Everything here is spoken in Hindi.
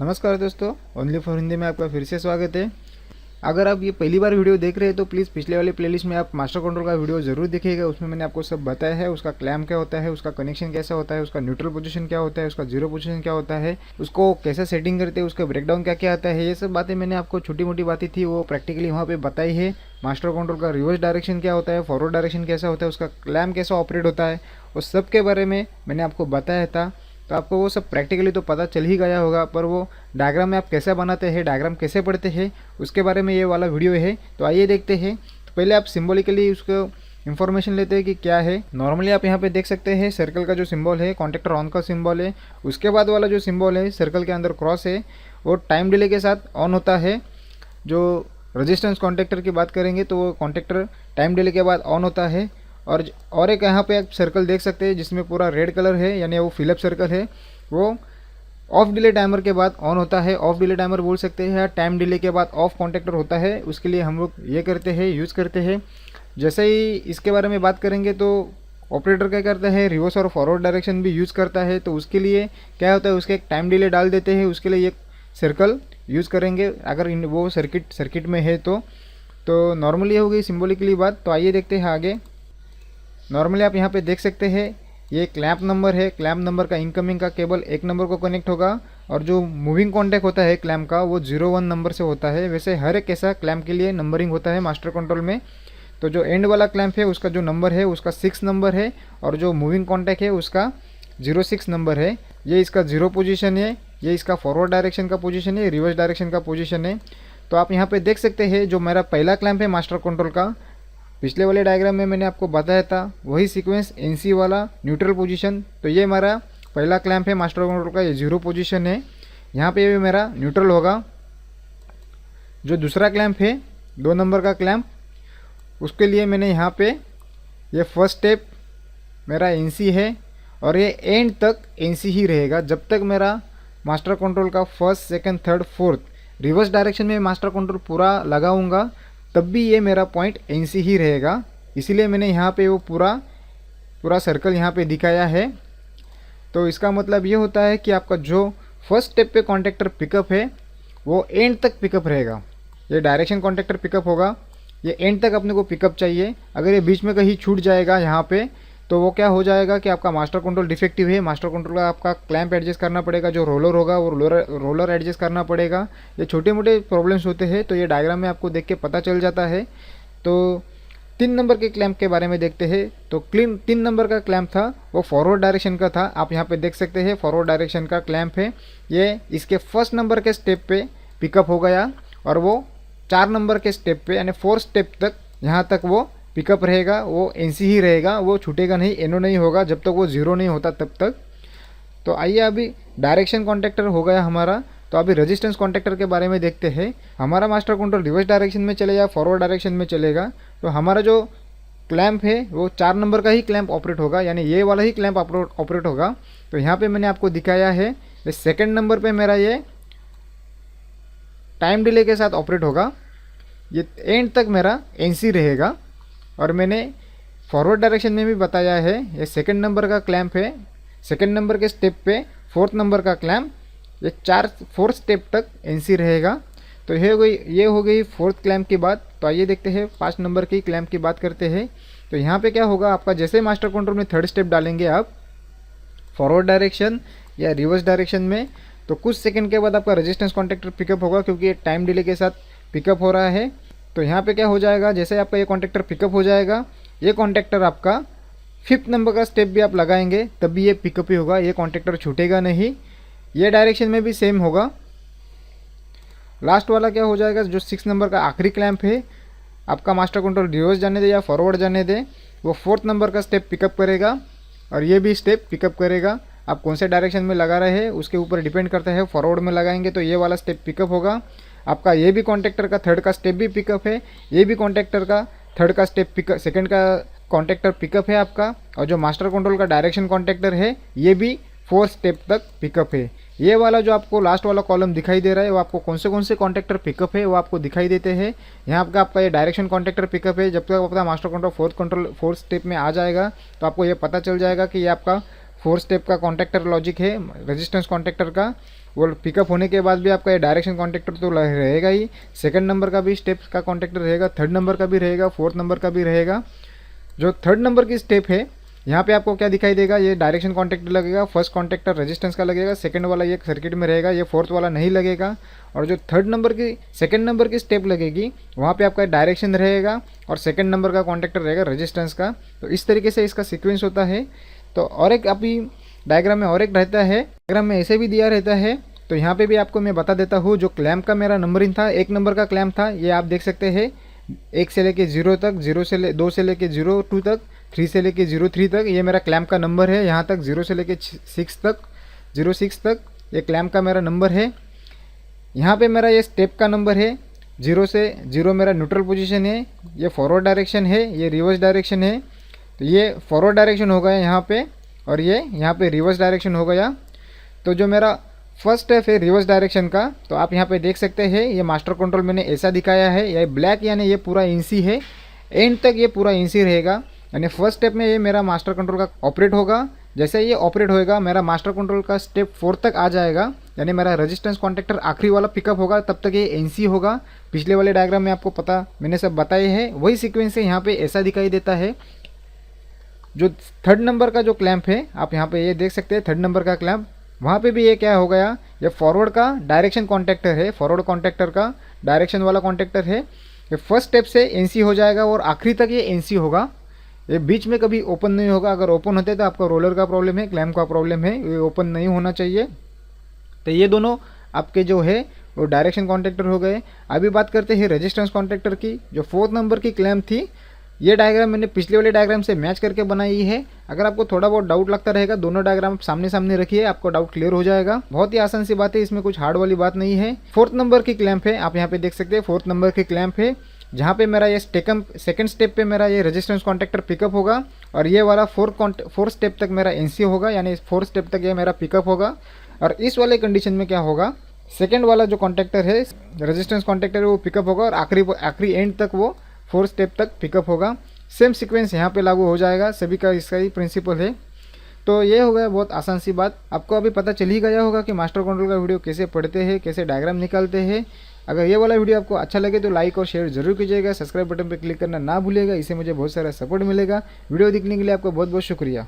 नमस्कार दोस्तों, ओनली फॉर हिंदी में आपका फिर से स्वागत है। अगर आप ये पहली बार वीडियो देख रहे हैं तो प्लीज़ पिछले वाली प्लेलिस्ट में आप मास्टर कंट्रोल का वीडियो ज़रूर देखिएगा। उसमें मैंने आपको सब बताया है, उसका क्लैम्प क्या होता है, उसका कनेक्शन कैसा होता है, उसका न्यूट्रल पोजीशन क्या होता है, उसका जीरो पोजीशन क्या होता है, उसको कैसे सेटिंग करते हैं, उसका ब्रेकडाउन क्या क्या आता है। ये सब बातें मैंने आपको छोटी मोटी बातें थी वो प्रैक्टिकली वहाँ पर बताई है। मास्टर कंट्रोल का रिवर्स डायरेक्शन क्या होता है, फॉरवर्ड डायरेक्शन कैसा होता है, उसका क्लैम्प कैसा ऑपरेट होता है, उस सब के बारे में मैंने आपको बताया था। तो आपको वो सब प्रैक्टिकली तो पता चल ही गया होगा, पर वो डायग्राम में आप कैसे बनाते हैं, डायग्राम कैसे पढ़ते हैं, उसके बारे में ये वाला वीडियो है। तो आइए देखते हैं। तो पहले आप सिंबॉलिकली उसको इन्फॉर्मेशन लेते हैं कि क्या है। नॉर्मली आप यहाँ पे देख सकते हैं सर्कल का जो सिंबल है कॉन्टेक्टर ऑन का सिंबल है। उसके बाद वाला जो सिंबल है सर्कल के अंदर क्रॉस है, वो टाइम डिले के साथ ऑन होता है। जो रेजिस्टेंस कॉन्टेक्टर की बात करेंगे तो वो कॉन्टेक्टर टाइम डिले के बाद ऑन होता है। और एक यहाँ पे आप सर्कल देख सकते हैं जिसमें पूरा रेड कलर है, यानी वो फिलअप सर्कल है, वो ऑफ डिले टाइमर के बाद ऑन होता है। ऑफ डिले टाइमर बोल सकते हैं या टाइम डिले के बाद ऑफ कॉन्टेक्टर होता है, उसके लिए हम लोग ये करते हैं, यूज़ करते हैं। जैसे ही इसके बारे में बात करेंगे तो ऑपरेटर क्या करता है, रिवर्स और फॉरवर्ड डायरेक्शन भी यूज़ करता है। तो उसके लिए क्या होता है, उसके एक टाइम डिले डाल देते हैं, उसके लिए एक सर्कल यूज़ करेंगे अगर वो सर्किट में है तो नॉर्मली हो गई सिम्बॉलिकली बात। तो आइए देखते हैं आगे। नॉर्मली आप यहाँ पे देख सकते हैं ये क्लैंप नंबर है। क्लैंप नंबर का इनकमिंग का केबल 1 नंबर को कनेक्ट होगा और जो मूविंग कॉन्टैक्ट होता है क्लैंप का वो 01 नंबर से होता है। वैसे हर एक ऐसा क्लैंप के लिए नंबरिंग होता है मास्टर कंट्रोल में। तो जो एंड वाला क्लैंप है उसका जो नंबर है उसका 6 नंबर है और जो मूविंग कॉन्टैक्ट है उसका 06 नंबर है। ये इसका जीरो पोजीशन है, ये इसका फॉरवर्ड डायरेक्शन का पोजीशन है, रिवर्स डायरेक्शन का पोजीशन है। तो आप यहाँ पे देख सकते हैं जो मेरा पहला क्लैंप है मास्टर कंट्रोल का, पिछले वाले डायग्राम में मैंने आपको बताया था वही सीक्वेंस एनसी वाला न्यूट्रल पोजीशन। तो ये हमारा पहला क्लैंप है मास्टर कंट्रोल का, ये जीरो पोजीशन है, यहाँ पे भी मेरा न्यूट्रल होगा। जो दूसरा क्लैंप है 2 नंबर का क्लैंप, उसके लिए मैंने यहाँ पे ये फर्स्ट स्टेप मेरा एनसी है और ये एंड तक एनसी ही रहेगा जब तक मेरा मास्टर कंट्रोल का first second third fourth reverse direction में मास्टर कंट्रोल पूरा लगाऊंगा तब भी ये मेरा पॉइंट एनसी ही रहेगा। इसीलिए मैंने यहाँ पे वो पूरा सर्कल यहाँ पे दिखाया है। तो इसका मतलब ये होता है कि आपका जो फर्स्ट स्टेप पे कॉन्टेक्टर पिकअप है वो एंड तक पिकअप रहेगा। ये डायरेक्शन कॉन्टेक्टर पिकअप होगा, ये एंड तक अपने को पिकअप चाहिए। अगर ये बीच में कहीं छूट जाएगा यहाँ पे तो वो क्या हो जाएगा कि आपका मास्टर कंट्रोल डिफेक्टिव है। मास्टर कंट्रोल का आपका क्लैंप एडजस्ट करना पड़ेगा, जो रोलर होगा वो रोलर एडजस्ट करना पड़ेगा। ये छोटे मोटे प्रॉब्लम्स होते हैं, तो ये डायग्राम में आपको देख के पता चल जाता है। तो 3 नंबर के क्लैंप के बारे में देखते हैं। तो 3 नंबर का क्लैंप था वो फॉरवर्ड डायरेक्शन का था। आप यहाँ पे देख सकते हैं फॉरवर्ड डायरेक्शन का क्लैंप है। ये इसके फर्स्ट नंबर के स्टेप पे पिकअप हो गया और वो 4 नंबर के स्टेप पे यानी 4 स्टेप तक यहाँ तक वो पिकअप रहेगा। वो एनसी ही रहेगा, वो छूटेगा नहीं, एनो नहीं होगा जब तक वो जीरो नहीं होता तब तक। तो आइए अभी डायरेक्शन कॉन्टेक्टर हो गया हमारा। तो अभी रेजिस्टेंस कॉन्टेक्टर के बारे में देखते हैं। हमारा मास्टर कंट्रोल रिवर्स डायरेक्शन में चलेगा, फॉरवर्ड डायरेक्शन में चलेगा। तो हमारा जो क्लैंप है वो 4 नंबर का ही क्लैंप ऑपरेट होगा, यानी ये वाला ही क्लैंप ऑपरेट होगा। तो यहाँ पे मैंने आपको दिखाया है ये सेकेंड नंबर पे मेरा ये टाइम डिले के साथ ऑपरेट होगा, ये एंड तक मेरा एनसी रहेगा। और मैंने फॉरवर्ड डायरेक्शन में भी बताया है ये सेकंड नंबर का क्लैंप है, सेकंड नंबर के स्टेप पे 4th नंबर का क्लैंप, ये 4th स्टेप तक एनसी रहेगा। तो ये हो गई 4th क्लैंप की बात। तो आइए देखते हैं 5 नंबर की क्लैंप की बात करते हैं। तो यहाँ पे क्या होगा, आपका जैसे मास्टर कंट्रोल में 3rd स्टेप डालेंगे आप फॉरवर्ड डायरेक्शन या रिवर्स डायरेक्शन में, तो कुछ सेकंड के बाद आपका रेजिस्टेंस कॉन्टेक्टर पिकअप होगा क्योंकि ये टाइम डिले के साथ पिकअप हो रहा है। तो यहाँ पे क्या हो जाएगा, जैसे आपका ये कॉन्टेक्टर पिकअप हो जाएगा, ये कॉन्टेक्टर आपका 5th नंबर का स्टेप भी आप लगाएंगे तब भी ये पिकअप ही होगा, ये कॉन्टेक्टर छूटेगा नहीं। ये डायरेक्शन में भी सेम होगा। लास्ट वाला क्या हो जाएगा, जो 6 नंबर का आखिरी क्लैंप है, आपका मास्टर कंट्रोल रिवर्स जाने दे या फॉरवर्ड जाने दे, वो 4th नंबर का स्टेप पिकअप करेगा और ये भी स्टेप पिकअप करेगा। आप कौन से डायरेक्शन में लगा रहे हैं उसके ऊपर डिपेंड करता है। फॉरवर्ड में लगाएंगे तो ये वाला स्टेप पिकअप होगा। आपका ये भी कॉन्टेक्टर का 3rd का स्टेप भी पिकअप है, ये भी कॉन्टेक्टर का 3rd का स्टेप पिकअप, 2nd का कॉन्टेक्टर पिकअप है आपका। और जो मास्टर कंट्रोल का डायरेक्शन कॉन्टेक्टर है ये भी 4th स्टेप तक पिकअप है। ये वाला जो आपको लास्ट वाला कॉलम दिखाई दे रहा है वो आपको कौन से कॉन्टेक्टर पिकअप है वो आपको दिखाई देते हैं। यहाँ पे आपका ये डायरेक्शन कॉन्टेक्टर पिकअप है। जब तक आपका मास्टर कंट्रोल 4th स्टेप में आ जाएगा तो आपको ये पता चल जाएगा कि ये आपका 4th स्टेप का कॉन्टेक्टर लॉजिक है रेजिस्टेंस कॉन्टेक्टर का। वो पिकअप होने के बाद भी आपका ये डायरेक्शन कॉन्टैक्टर तो रहेगा ही, सेकंड नंबर का भी स्टेप का कॉन्टैक्टर रहेगा, थर्ड नंबर का भी रहेगा, फोर्थ नंबर का भी रहेगा। जो थर्ड नंबर की स्टेप है यहाँ पे आपको क्या दिखाई देगा, ये डायरेक्शन कॉन्टैक्टर लगेगा, फर्स्ट कॉन्टैक्टर रेजिस्टेंस का लगेगा, सेकंड वाला ये सर्किट में रहेगा, ये फोर्थ वाला नहीं लगेगा। और जो थर्ड नंबर की सेकंड नंबर की स्टेप लगेगी वहाँ पे आपका डायरेक्शन रहेगा और सेकंड नंबर का कॉन्टैक्टर रहेगा रेजिस्टेंस का। तो इस तरीके से इसका सीक्वेंस होता है। तो और एक अभी डायग्राम में और एक रहता है, डायग्राम में ऐसे भी दिया रहता है। तो यहाँ पे भी आपको मैं बता देता हूँ, जो क्लैम्प का मेरा नंबरिंग था, 1 नंबर का क्लैम्प था, ये आप देख सकते हैं 1 से लेके 0 तक, 2 से लेके 02 तक, 3 से लेके 03 तक, ये मेरा क्लैम्प का नंबर है। यहाँ तक 0 से लेके 6 तक, 06 तक ये क्लैम्प का मेरा नंबर है। यहाँ पे मेरा ये स्टेप का नंबर है, 0 से 0 मेरा न्यूट्रल पोजीशन है, ये फॉरवर्ड डायरेक्शन है, ये रिवर्स डायरेक्शन है। तो ये फॉरवर्ड डायरेक्शन हो गया यहाँ पे और ये यहाँ पे रिवर्स डायरेक्शन हो गया। तो जो मेरा फर्स्ट स्टेप है रिवर्स डायरेक्शन का, तो आप यहाँ पे देख सकते हैं ये मास्टर कंट्रोल मैंने ऐसा दिखाया है, ये ब्लैक यानी ये पूरा इंसी है, एंड तक ये पूरा इंसी रहेगा। यानी फर्स्ट स्टेप में ये मेरा मास्टर कंट्रोल का ऑपरेट होगा, जैसे ये ऑपरेट होएगा मेरा मास्टर कंट्रोल का स्टेप 4 तक आ जाएगा, यानी मेरा रेजिस्टेंस कॉन्टैक्टर आखिरी वाला पिकअप होगा, तब तक ये एनसी होगा। पिछले वाले डायग्राम में आपको पता मैंने सब बताए हैं, वही सीक्वेंस है यहाँ पे ऐसा दिखाई देता है। जो थर्ड नंबर का जो क्लैम्प है आप यहाँ पे ये देख सकते हैं, थर्ड नंबर का क्लैम्प, वहाँ पे भी ये क्या हो गया, ये फॉरवर्ड का डायरेक्शन कॉन्टैक्टर है, फॉरवर्ड कॉन्टैक्टर का डायरेक्शन वाला कॉन्टैक्टर है। ये फर्स्ट स्टेप से एनसी हो जाएगा और आखिरी तक ये एनसी होगा, ये बीच में कभी ओपन नहीं होगा। अगर ओपन होते तो आपका रोलर का प्रॉब्लम है, क्लैम्प का प्रॉब्लम है, ये ओपन नहीं होना चाहिए। तो ये दोनों आपके जो है वो डायरेक्शन कॉन्टैक्टर हो गए। अभी बात करते हैं रेजिस्टेंस कॉन्टैक्टर की। जो 4th नंबर की क्लैम्प थी, ये डायग्राम मैंने पिछले वाले डायग्राम से मैच करके बनाई है। अगर आपको थोड़ा बहुत डाउट लगता रहेगा, दोनों डायग्राम सामने सामने रखिए, आपको डाउट क्लियर हो जाएगा। बहुत ही आसान सी बात है, इसमें कुछ हार्ड वाली बात नहीं है। 4th नंबर की क्लैम्प है, आप यहाँ पे देख सकते हैं 4th नंबर की क्लैम्प है, जहाँ पे मेरा ये सेकंड स्टेप पे मेरा ये रेजिस्टेंस कॉन्टैक्टर पिकअप होगा और ये वाला 4th स्टेप तक मेरा एनसी होगा, यानी 4th स्टेप तक ये मेरा पिकअप होगा। और इस वाले कंडीशन में क्या होगा, सेकेंड वाला जो कॉन्टैक्टर है रेजिस्टेंस कॉन्टैक्टर वो पिकअप होगा और आखिरी एंड तक वो 4th स्टेप तक पिकअप होगा। सेम सीक्वेंस यहाँ पे लागू हो जाएगा, सभी का इसका ही प्रिंसिपल है। तो ये हो गया बहुत आसान सी बात। आपको अभी पता चल ही गया होगा कि मास्टर कंट्रोल का वीडियो कैसे पढ़ते हैं, कैसे डायग्राम निकालते हैं। अगर ये वाला वीडियो आपको अच्छा लगे तो लाइक और शेयर जरूर कीजिएगा, सब्सक्राइब बटन पर क्लिक करना ना भूलिएगा, इससे मुझे बहुत सारा सपोर्ट मिलेगा। वीडियो देखने के लिए आपको बहुत बहुत शुक्रिया।